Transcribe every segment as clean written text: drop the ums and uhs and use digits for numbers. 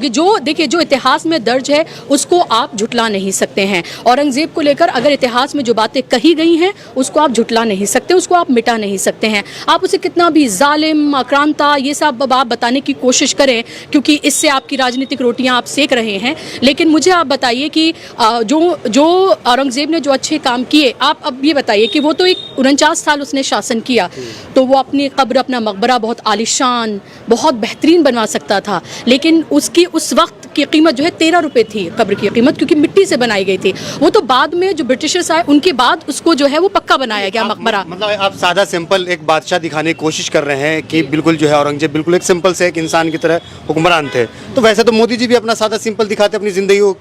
होगी। जो देखिए, जो इतिहास में दर्ज है उसको आप झुटला नहीं सकते हैं। औरंगजेब को लेकर अगर इतिहास में जो बातें कही गई हैं उसको आप झुटला नहीं सकते, उसको आप मिटा नहीं सकते हैं। आप उसे कितना भी जालिम, आक्रांता, ये सब आप बताने की कोशिश करें, क्योंकि इससे आपकी राजनीतिक रोटियां आप सेक रहे हैं। लेकिन मुझे आप बताइए कि जो औरंगजेब ने जो अच्छे काम किए, आप अब ये बताइए कि वो तो एक 49 साल उसने शासन किया, तो वो अपनी कब्र, अपना मकबरा बहुत आलिशान, बहुत बेहतरीन बनवा सकता था। लेकिन उसकी उस वक्त की कीमत जो है 13 रुपये थी कब्र की कीमत, क्योंकि मिट्टी से बनाई गई थी। वो तो बाद में जो ब्रिटिशर्स आए उनके बाद उसको जो है वो पक्का बनाया गया मकबरा। मतलब आप सादा सिंपल एक बादशाह दिखाने की कोशिश कर रहे हैं कि बिल्कुल जो है औरंगजेब बिल्कुल एक सिंपल से एक इंसान की तरह हुक्मरान थे। तो वैसे तो मोदी जी भी अपना सादा सिंपल दिखाते अपनी जिंदगी को।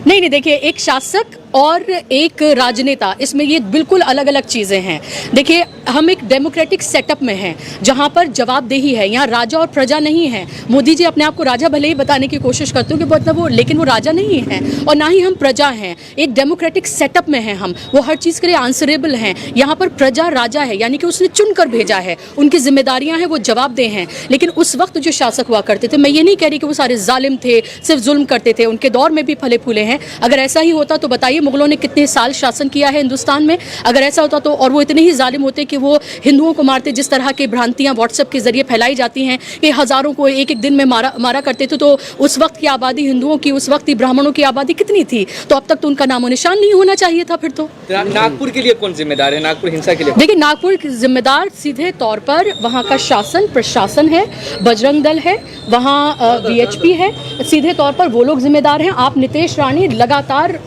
नहीं, देखिए, एक शासक और एक राजनेता, इसमें ये बिल्कुल अलग अलग चीज़ें हैं। देखिए, हम एक डेमोक्रेटिक सेटअप में हैं जहाँ पर जवाबदेही है। यहाँ राजा और प्रजा नहीं है। मोदी जी अपने आप को राजा भले ही बताने की कोशिश करते हो कि मतलब वो, लेकिन वो राजा नहीं है और ना ही हम प्रजा हैं। एक डेमोक्रेटिक सेटअप में हैं हम, वो हर चीज़ के लिए आंसरेबल हैं। यहाँ पर प्रजा राजा है, यानी कि उसने चुन कर भेजा है, उनकी जिम्मेदारियाँ हैं, वो जवाबदेह हैं। लेकिन उस वक्त जो शासक हुआ करते थे, मैं ये नहीं कह रही कि वो सारे जालिम थे, सिर्फ जुल्म करते थे, उनके दौर में भी फले फूले हैं। अगर ऐसा ही होता तो बताइए मुगलों ने कितने साल शासन किया है हिंदुस्तान में। अगर ऐसा होता तो, और वो इतने ही जालिम होते कि वो हिंदुओं को मारते, जिस तरह की भ्रांतियां व्हाट्सएप के जरिए फैलाई जाती हैं कि हजारों को एक एक दिन में मारा करते थे, तो उस वक्त की आबादी हिंदुओं की, उस वक्त की ब्राह्मणों की आबादी कितनी थी? तो अब तक तो उनका नामो निशान नहीं होना चाहिए था। फिर तो नागपुर के लिए कौन जिम्मेदार है? नागपुर हिंसा के लिए देखिए, नागपुर की जिम्मेदार सीधे तौर पर वहाँ का शासन प्रशासन है, बजरंग दल है, वहाँ VHP है, सीधे तौर पर वो लोग जिम्मेदार हैं। आप नीतीश राणे लगातार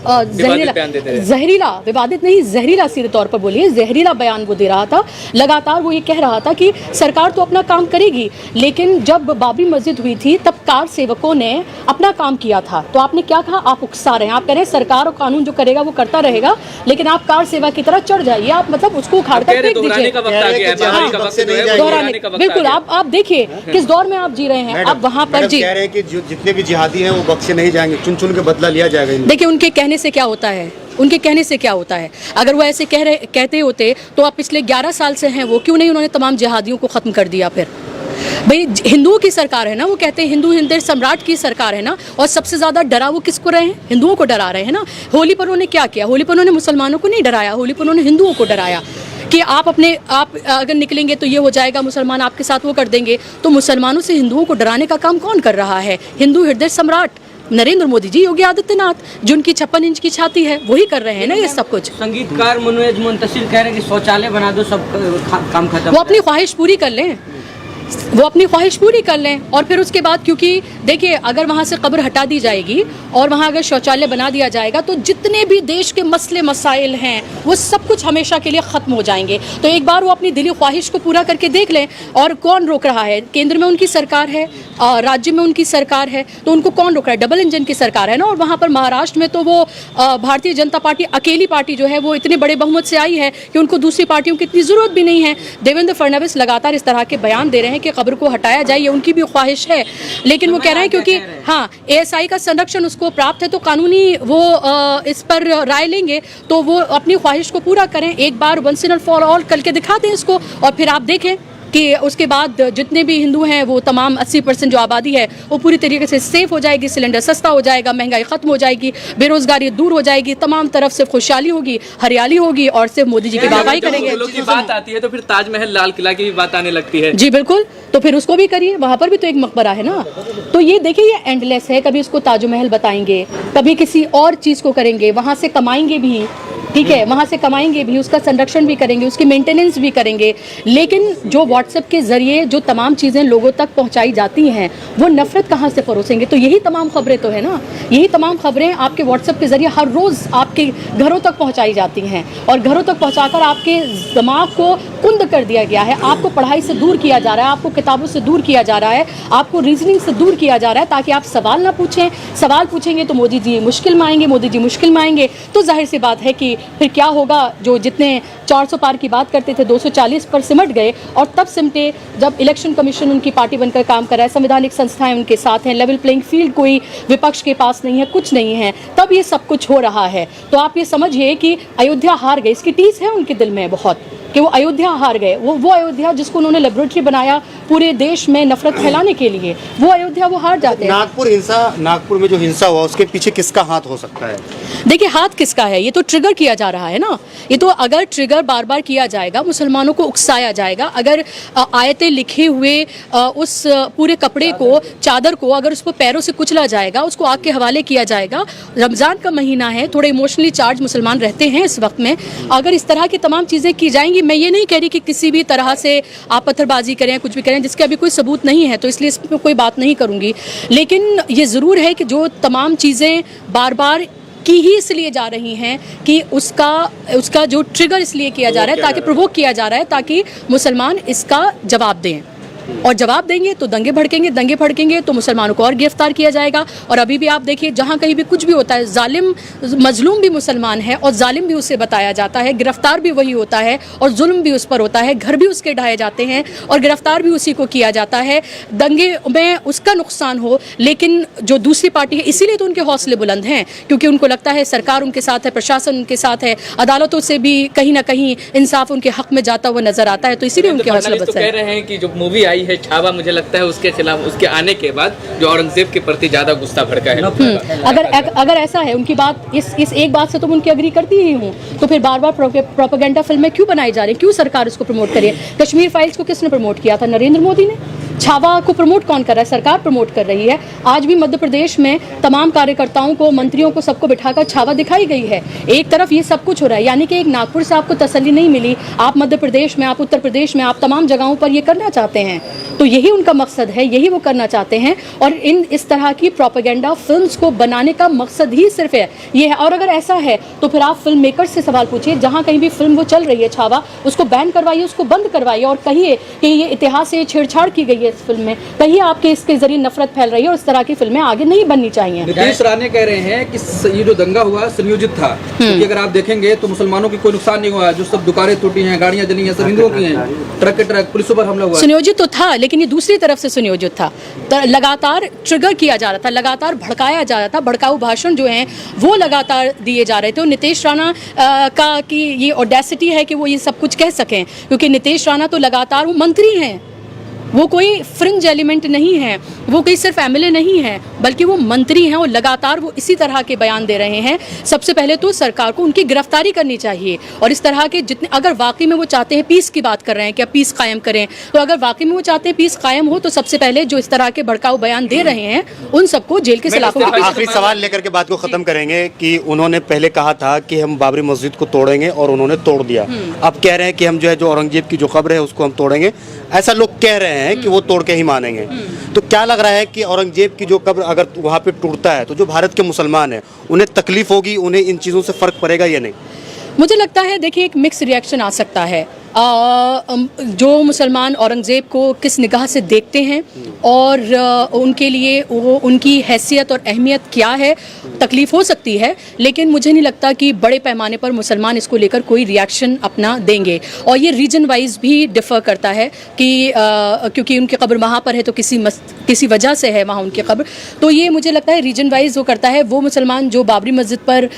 जहरीला, विवादित नहीं, जहरीला सीधे तौर पर बोलिए, जहरीला बयान वो दे रहा था। लगातार वो ये कह रहा था कि सरकार तो अपना काम करेगी, लेकिन जब बाबरी मस्जिद हुई थी तब कार सेवकों ने अपना काम किया था। तो आपने क्या कहा? आप उकसा रहे हैं, आप कह रहे हैं सरकार और कानून जो करेगा वो करता रहेगा, लेकिन आप कार सेवा की तरह चढ़ जाइए, आप मतलब उसको उखाड़ कर फेंक दीजिए। बिल्कुल, आप देखिए किस दौर में आप जी रहे हैं। आप वहाँ पर जी कह रहे हैं कि जितने भी जिहादी हैं वो बख्शे नहीं जाएंगे, चुन चुन के बदला लिया जाएगा। देखिए, उनके कहने से क्या होता है, उनके कहने से क्या होता है? अगर वो ऐसे कहते होते तो आप पिछले 11 साल से हैं वो, क्यों नहीं उन्होंने तमाम जिहादियों को खत्म कर दिया? फिर भाई, हिंदुओं की सरकार है ना, वो कहते हैं हिंदू हिंदू सम्राट की सरकार है ना, और सबसे ज्यादा डरा वो किसको रहे हैं? हिंदुओं को डरा रहे हैं ना। होली पर उन्होंने क्या किया? होली पर उन्होंने मुसलमानों को नहीं डराया, होली पर उन्होंने हिंदुओं को डराया कि आप अगर निकलेंगे तो ये हो जाएगा, मुसलमान आपके साथ वो कर देंगे। तो मुसलमानों से हिंदुओं को डराने का काम कौन कर रहा है? हिंदू हृदय सम्राट नरेंद्र मोदी जी, योगी आदित्यनाथ, जिनकी 56 इंच की छाती है, वही कर रहे हैं ना ये सब कुछ। संगीतकार मनोज मुंतशिर कह रहे हैं कि शौचालय बना दो, सब काम खत्म। वो अपनी ख्वाहिश पूरी कर लें, वो अपनी ख्वाहिश पूरी कर लें, और फिर उसके बाद, क्योंकि देखिए, अगर वहाँ से कब्र हटा दी जाएगी और वहाँ अगर शौचालय बना दिया जाएगा तो जितने भी देश के मसले मसाइल हैं वो सब कुछ हमेशा के लिए ख़त्म हो जाएंगे। तो एक बार वो अपनी दिली ख्वाहिश को पूरा करके देख लें। और कौन रोक रहा है? केंद्र में उनकी सरकार है, राज्य में उनकी सरकार है, तो उनको कौन रोक रहा है? डबल इंजन की सरकार है ना। और वहाँ पर महाराष्ट्र में तो वो भारतीय जनता पार्टी, अकेली पार्टी जो है, वो इतने बड़े बहुमत से आई है कि उनको दूसरी पार्टियों की इतनी ज़रूरत भी नहीं है। देवेंद्र फडणवीस लगातार इस तरह के बयान दे रहे हैं कि कब्र को हटाया जाए, ये उनकी भी ख्वाहिश है, लेकिन वो कह रहे हैं क्योंकि हाँ, ASI का संरक्षण उसको प्राप्त है, तो कानूनी वो इस पर राय लेंगे, तो वो अपनी ख्वाहिश को पूरा करें। एक बार वंस एंड फॉर ऑल करके दिखा दें इसको, और फिर आप देखें कि उसके बाद जितने भी हिंदू हैं वो तमाम 80% जो आबादी है वो पूरी तरीके से सेफ हो जाएगी, सिलेंडर सस्ता हो जाएगा, महंगाई खत्म हो जाएगी, बेरोजगारी दूर हो जाएगी, तमाम तरफ से खुशहाली होगी, हरियाली होगी, और सिर्फ मोदी जी की वाहवाही करेंगे। की बात आती है तो फिर ताजमहल, लाल किला की भी बात आने लगती है। जी बिल्कुल, तो फिर उसको भी करिए, वहाँ पर भी तो एक मकबरा है ना। तो ये देखिए, ये एंडलेस है। कभी उसको ताजमहल बताएंगे, कभी किसी और चीज़ को करेंगे, वहाँ से कमाएंगे भी, ठीक है, वहाँ से कमाएंगे भी, उसका संरक्षण भी करेंगे, उसकी मेंटेनेंस भी करेंगे। लेकिन जो व्हाट्सएप के जरिए जो तमाम चीज़ें लोगों तक पहुँचाई जाती हैं, वो नफरत कहाँ से परोसेंगे? तो यही तमाम खबरें तो है ना, यही तमाम खबरें आपके व्हाट्सएप के जरिए हर रोज़ आपके घरों तक पहुँचाई जाती हैं, और घरों तक पहुँचाकर आपके दिमाग को कुंद कर दिया गया है। आपको पढ़ाई से दूर किया जा रहा है, आपको किताबों से दूर किया जा रहा है, आपको रीजनिंग से दूर किया जा रहा है, ताकि आप सवाल ना पूछें। सवाल पूछेंगे तो मोदी जी मुश्किल में आएंगे, मोदी जी मुश्किल में आएंगे, तो जाहिर सी बात है कि फिर क्या होगा? जो जितने 400 पार की बात करते थे 240 पर सिमट गए, और तब सिमटे जब इलेक्शन कमीशन उनकी पार्टी बनकर काम कर रहा है, संवैधानिक संस्थाएं उनके साथ हैं, लेवल प्लेइंग फील्ड कोई विपक्ष के पास नहीं है, कुछ नहीं है, तब ये सब कुछ हो रहा है। तो आप ये समझिए कि अयोध्या हार गई, इसकी टीस है उनके दिल में बहुत, कि वो अयोध्या हार गए, वो अयोध्या जिसको उन्होंने लेबोरेटरी बनाया पूरे देश में नफरत फैलाने के लिए, वो अयोध्या वो हार जाते हैं। नागपुर में जो हिंसा हुआ उसके पीछे किसका हाथ हो सकता है? देखिए हाथ किसका है, ये तो ट्रिगर किया जा रहा है ना। ये तो अगर ट्रिगर बार बार किया जाएगा, मुसलमानों को उकसाया जाएगा, अगर आयतें लिखे हुए उस पूरे कपड़े को, चादर को अगर उसको पैरों से कुचला जाएगा, उसको आग के हवाले किया जाएगा। रमज़ान का महीना है, थोड़े इमोशनली चार्ज मुसलमान रहते हैं इस वक्त में। अगर इस तरह की तमाम चीज़ें की जाएंगी, मैं ये नहीं कह रही कि किसी भी तरह से आप पत्थरबाजी करें, कुछ भी करें, जिसके अभी कोई सबूत नहीं है, तो इसलिए इस पर कोई बात नहीं करूँगी। लेकिन ये ज़रूर है कि जो तमाम चीज़ें बार बार की ही इसलिए जा रही हैं कि उसका जो ट्रिगर इसलिए किया जा रहा है, ताकि प्रोवोक किया जा रहा है, ताकि मुसलमान इसका जवाब दें। और जवाब देंगे तो दंगे भड़केंगे तो मुसलमानों को और गिरफ्तार किया जाएगा। और अभी भी आप देखिए, जहाँ कहीं भी कुछ भी होता है, जालिम मजलूम भी मुसलमान है और जालिम भी उसे बताया जाता है, गिरफ्तार भी वही होता है और जुल्म भी उस पर होता है, घर भी उसके ढाए जाते हैं और गिरफ्तार भी उसी को किया जाता है। दंगे में उसका नुकसान हो, लेकिन जो दूसरी पार्टी है, इसीलिए तो उनके हौसले बुलंद हैं, क्योंकि उनको लगता है सरकार उनके साथ है, प्रशासन उनके साथ है, अदालतों से भी कहीं ना कहीं इंसाफ उनके हक में जाता हुआ नजर आता है, तो इसीलिए उनके हौसले बुलंद कह रहे हैं कि जो मूवी आई है छावा, मुझे लगता है उसके खिलाफ, उसके आने के बाद जो औरंगजेब के प्रति ज्यादा गुस्सा भड़का है। अगर ऐसा है, उनकी बात इस एक बात से तो मैं उनकी अग्री करती ही हूँ, तो फिर बार बार प्रोपेगेंडा फिल्में क्यों बनाई जा रही है, क्यों सरकार उसको प्रमोट करी है? कश्मीर फाइल्स को किसने प्रमोट किया था? नरेंद्र मोदी ने। छावा को प्रमोट कौन कर रहा है? सरकार प्रमोट कर रही है। आज भी मध्य प्रदेश में तमाम कार्यकर्ताओं को, मंत्रियों को, सबको बिठाकर छावा दिखाई गई है। एक तरफ ये सब कुछ हो रहा है, यानी कि एक नागपुर से आपको तसल्ली नहीं मिली, आप मध्य प्रदेश में, आप उत्तर प्रदेश में, आप तमाम जगहों पर ये करना चाहते हैं, तो यही उनका मकसद है, यही वो करना चाहते हैं। और इस तरह की प्रोपेगेंडा फिल्म्स को बनाने का मकसद ही सिर्फ ये है। और अगर ऐसा है तो फिर आप फिल्म मेकर्स से सवाल पूछिए, जहाँ कहीं भी फिल्म वो चल रही है छावा, उसको बैन करवाइए, उसको बंद करवाइए और कहिए कि ये इतिहास से छेड़छाड़ की गई है इस फिल्म में, कहिए आपके इसके जरिए नफरत फैल रही है और इस तरह की फिल्में आगे नहीं बननी चाहिए। नीतीश राणे कह रहे हैं कि ये जो दंगा हुआ संयोजित था, क्योंकि अगर आप देखेंगे तो मुसलमानों की कोई नुकसान नहीं हुआ, जो सब दुकानें टूटी हैं, गाड़ियां जली हैं, सब हिंदुओं की हैं, ट्रक के ट्रक, पुलिसों पर हमला हुआ। सुनियोजित तो था, लेकिन ये दूसरी तरफ से सुनियोजित था, लगातार ट्रिगर किया जा रहा था, लगातार भड़काया जा रहा था, भड़काऊ भाषण जो हैं वो लगातार दिए जा रहे थे। और नीतीश राणा का की ये ऑडेसिटी है कि वो ये सब कुछ कह सकें, क्योंकि नीतीश राणा तो लगातार वो मंत्री हैं, वो कोई फ्रिंज एलिमेंट नहीं है, वो कोई सिर्फ एमएलए नहीं है, बल्कि वो मंत्री हैं और लगातार वो इसी तरह के बयान दे रहे हैं। सबसे पहले तो सरकार को उनकी गिरफ्तारी करनी चाहिए और इस तरह के जितने, अगर वाकई में वो चाहते हैं, पीस की बात कर रहे हैं कि पीस कायम करें, तो अगर वाकई में वो चाहते हैं पीस कायम हो, तो सबसे पहले जो इस तरह के भड़काऊ बयान दे रहे हैं उन सबको जेल के सलाखों के पीछे। आखिरी सवाल लेकर के बात को खत्म करेंगे कि उन्होंने पहले कहा था कि हम बाबरी मस्जिद को तोड़ेंगे और उन्होंने तोड़ दिया। अब कह रहे हैं कि हम जो है, जो औरंगजेब की जो कब्र है उसको हम तोड़ेंगे। ऐसा लोग कह रहे हैं कि वो तोड़ के ही मानेंगे। तो क्या लग रहा है कि औरंगजेब की जो कब्र अगर वहाँ पे टूटता है तो जो भारत के मुसलमान हैं उन्हें तकलीफ होगी, उन्हें इन चीज़ों से फ़र्क पड़ेगा या नहीं? मुझे लगता है, देखिए, एक मिक्स रिएक्शन आ सकता है। जो मुसलमान औरंगज़ेब को किस निगाह से देखते हैं और उनके लिए वो उनकी हैसियत और अहमियत क्या है, तकलीफ़ हो सकती है, लेकिन मुझे नहीं लगता कि बड़े पैमाने पर मुसलमान इसको लेकर कोई रिएक्शन अपना देंगे। और ये रीजन वाइज भी डिफ़र करता है कि क्योंकि उनकी कब्र वहाँ पर है तो किसी वजह से है वहाँ उनकी कब्र, तो ये मुझे लगता है रीजन वाइज वो करता है। वो मुसलमान जो बाबरी मस्जिद पर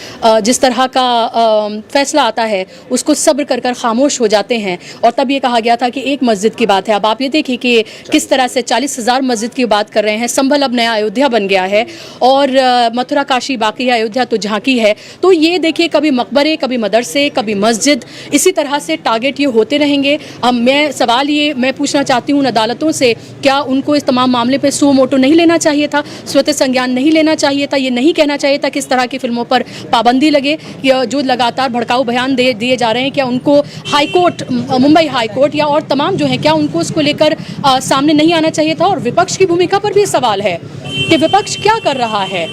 जिस तरह का फ़ैसला आता है उसको सब्र कर खामोश हो जाते हैं। और तब ये कहा गया था कि एक मस्जिद की बात है। अब आप ये देखिए कि किस तरह से 40,000 मस्जिद की बात कर रहे हैं। संभल अब नया अयोध्या बन गया है और मथुरा काशी बाकी है, अयोध्या तो झांकी है। तो ये देखिए, कभी मकबरे, कभी मदरसे, कभी मस्जिद, इसी तरह से टारगेट ये होते रहेंगे। अब मैं पूछना चाहती हूँ उन अदालतों से, क्या उनको इस तमाम मामले पर सो मोटो नहीं लेना चाहिए था, स्वतः संज्ञान नहीं लेना चाहिए था, ये नहीं कहना चाहिए था कि इस तरह की फिल्मों पर पाबंदी लगे? जो लगातार भड़काऊ बयान दिए जा रहे हैं, क्या उनको हाईकोर्ट, मुंबई हाई कोर्ट या और तमाम जो है, क्या उनको उसको लेकर सामने नहीं आना चाहिए था? और विपक्ष की भूमिका पर भी सवाल है कि विपक्ष क्या कर रहा है।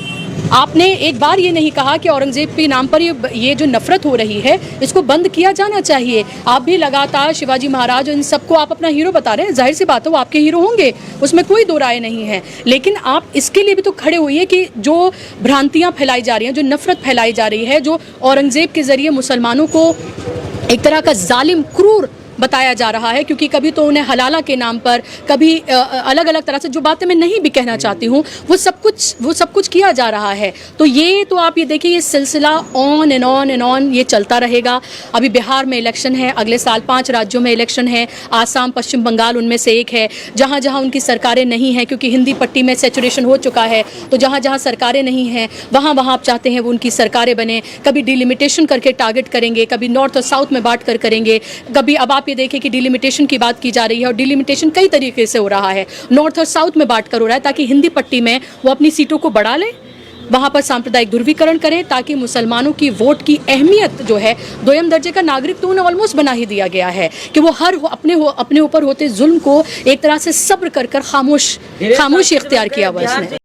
आपने एक बार ये नहीं कहा कि औरंगजेब के नाम पर ये जो नफरत हो रही है इसको बंद किया जाना चाहिए। आप भी लगातार शिवाजी महाराज इन सबको आप अपना हीरो बता रहे हैं, जाहिर सी बात है वो आपके हीरो होंगे, उसमें कोई दो राय नहीं है, लेकिन आप इसके लिए भी तो खड़े हुए कि जो भ्रांतियाँ फैलाई जा रही हैं, जो नफरत फैलाई जा रही है, जो औरंगजेब के जरिए मुसलमानों को एक तरह का जालिम, क्रूर बताया जा रहा है, क्योंकि कभी तो उन्हें हलाला के नाम पर, कभी अलग अलग तरह से, जो बातें मैं नहीं भी कहना चाहती हूँ, वो सब कुछ किया जा रहा है। तो ये तो आप ये देखिए, ये सिलसिला on and on and on ये चलता रहेगा। अभी बिहार में इलेक्शन है, अगले साल 5 राज्यों में इलेक्शन है, आसाम, पश्चिम बंगाल उनमें से एक है। जहाँ जहाँ उनकी सरकारें नहीं हैं, क्योंकि हिंदी पट्टी में सैचुरेशन हो चुका है, तो जहाँ जहाँ सरकारें नहीं हैं वहाँ वहाँ आप चाहते हैं वो उनकी सरकारें बने। कभी डिलिमिटेशन करके टारगेट करेंगे, कभी नॉर्थ और साउथ में बांट कर करेंगे, कभी अब आप ये देखें कि डिलिमिटेशन की बात की जा रही है, और डिलिमिटेशन कई तरीके से हो रहा है, नॉर्थ और साउथ में बांट कर हो रहा है, ताकि हिंदी पट्टी में वो अपनी सीटों को बढ़ा ले, वहाँ पर सांप्रदायिक ध्रुवीकरण करें, ताकि मुसलमानों की वोट की अहमियत जो है, दोयम दर्जे का नागरिक तो उन्हें ऑलमोस्ट बना ही दिया गया है कि वो अपने ऊपर होते जुल्म को एक तरह से सब्र कर खामोशी इख्तियार किया हुआ इसने।